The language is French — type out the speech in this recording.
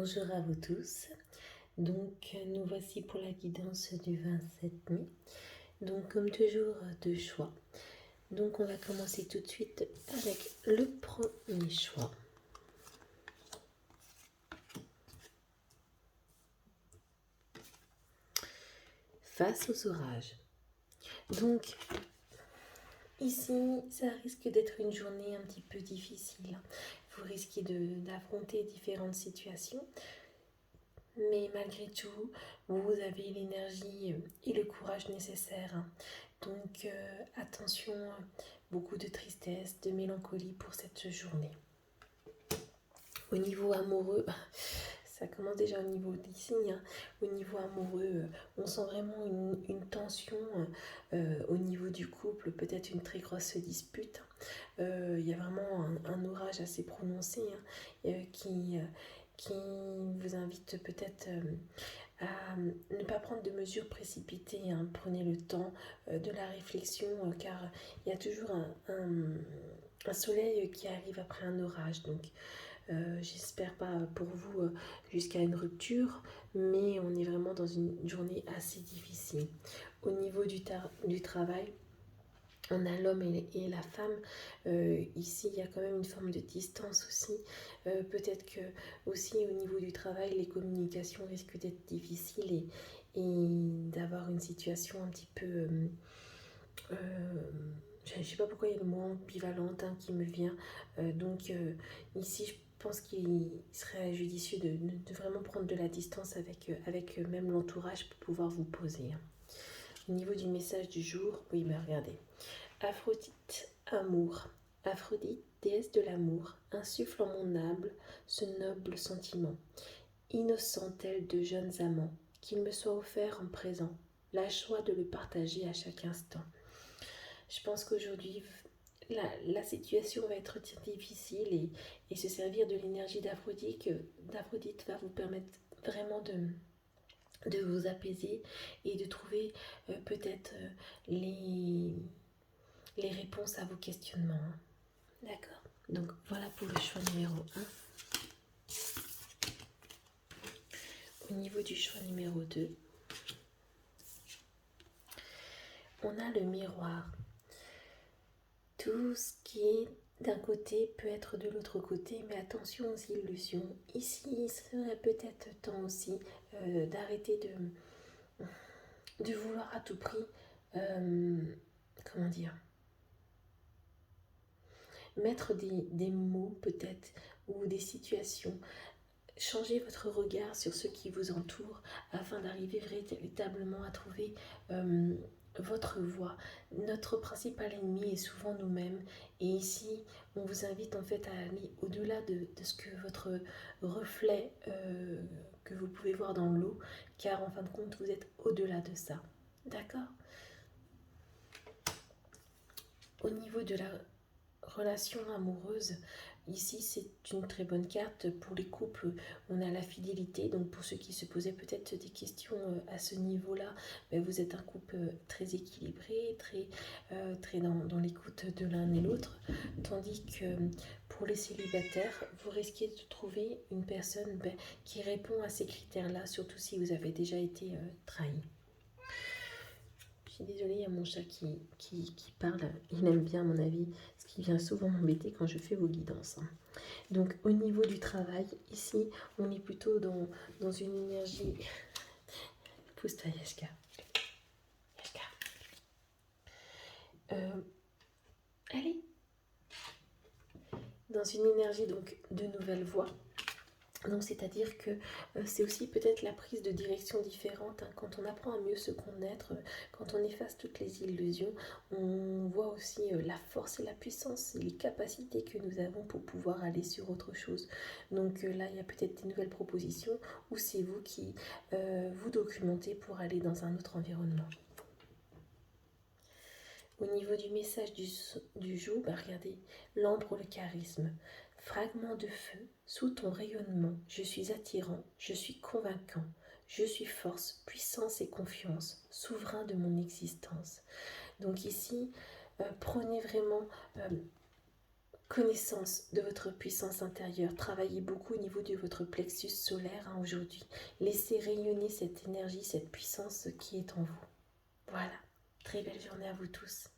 Bonjour à vous tous. Donc, nous voici pour la guidance du 27 mai. Donc, comme toujours, deux choix. Donc, on va commencer tout de suite avec le premier choix. Face aux orages. Donc, ici, ça risque d'être une journée un petit peu difficile. Vous risquez d'affronter différentes situations. Mais malgré tout, vous avez l'énergie et le courage nécessaires. Donc attention, beaucoup de tristesse, de mélancolie pour cette journée. Au niveau amoureux, ça commence déjà au niveau des signes. Au niveau amoureux, on sent vraiment une tension au niveau du couple, peut-être une très grosse dispute. Il y a vraiment un orage assez prononcé qui vous invite peut-être à ne pas prendre de mesures précipitées. Prenez le temps de la réflexion car il y a toujours un soleil qui arrive après un orage. Donc j'espère pas pour vous jusqu'à une rupture, mais on est vraiment dans une journée assez difficile. Au niveau du travail, on a l'homme et la femme. Ici, il y a quand même une forme de distance aussi. Peut-être que aussi au niveau du travail, les communications risquent d'être difficiles et d'avoir une situation un petit peu... je ne sais pas pourquoi il y a le mot ambivalente qui me vient. Ici, je pense qu'il serait judicieux de vraiment prendre de la distance avec même l'entourage pour pouvoir vous poser. Au niveau du message du jour, oui, mais regardez. Aphrodite, amour. Aphrodite, déesse de l'amour, insuffle en mon âme ce noble sentiment. Innocent tel de jeunes amants, qu'il me soit offert en présent, la joie de le partager à chaque instant. Je pense qu'aujourd'hui, la situation va être difficile et se servir de l'énergie d'Aphrodite va vous permettre vraiment de vous apaiser et de trouver peut-être les réponses à vos questionnements. D'accord. Donc voilà pour le choix numéro 1. Au niveau du choix numéro 2, on a le miroir. Tout ce qui est d'un côté peut être de l'autre côté, mais attention aux illusions. Ici, il serait peut-être temps aussi d'arrêter de vouloir à tout prix, comment dire, mettre des mots peut-être ou des situations. Changez votre regard sur ce qui vous entoure afin d'arriver véritablement à trouver votre voie. Notre principal ennemi est souvent nous-mêmes et ici on vous invite en fait à aller au-delà de ce que votre reflet que vous pouvez voir dans l'eau, car en fin de compte vous êtes au-delà de ça. D'accord ? Au niveau de la relation amoureuse, ici c'est une très bonne carte. Pour les couples, on a la fidélité. Donc pour ceux qui se posaient peut-être des questions à ce niveau-là, vous êtes un couple très équilibré, très dans l'écoute de l'un et l'autre. Tandis que pour les célibataires, vous risquez de trouver une personne qui répond à ces critères-là, surtout si vous avez déjà été trahi. Je suis désolée, il y a mon chat qui parle. Il aime bien, à mon avis, ce qui vient souvent m'embêter quand je fais vos guidances. Donc, au niveau du travail, ici, on est plutôt dans une énergie... Pousse-toi, Yashka. Yashka. Allez. Dans une énergie donc de nouvelle voie. Donc c'est-à-dire que c'est aussi peut-être la prise de direction différente. Quand on apprend à mieux se connaître, quand on efface toutes les illusions, on voit aussi la force et la puissance et les capacités que nous avons pour pouvoir aller sur autre chose. Donc là, il y a peut-être des nouvelles propositions ou c'est vous qui vous documentez pour aller dans un autre environnement. Au niveau du message du jour, regardez, l'ambre, le charisme. Fragment de feu, sous ton rayonnement, je suis attirant, je suis convaincant, je suis force, puissance et confiance, souverain de mon existence. Donc ici, prenez vraiment connaissance de votre puissance intérieure. Travaillez beaucoup au niveau de votre plexus solaire aujourd'hui. Laissez rayonner cette énergie, cette puissance qui est en vous. Voilà. Très belle journée à vous tous.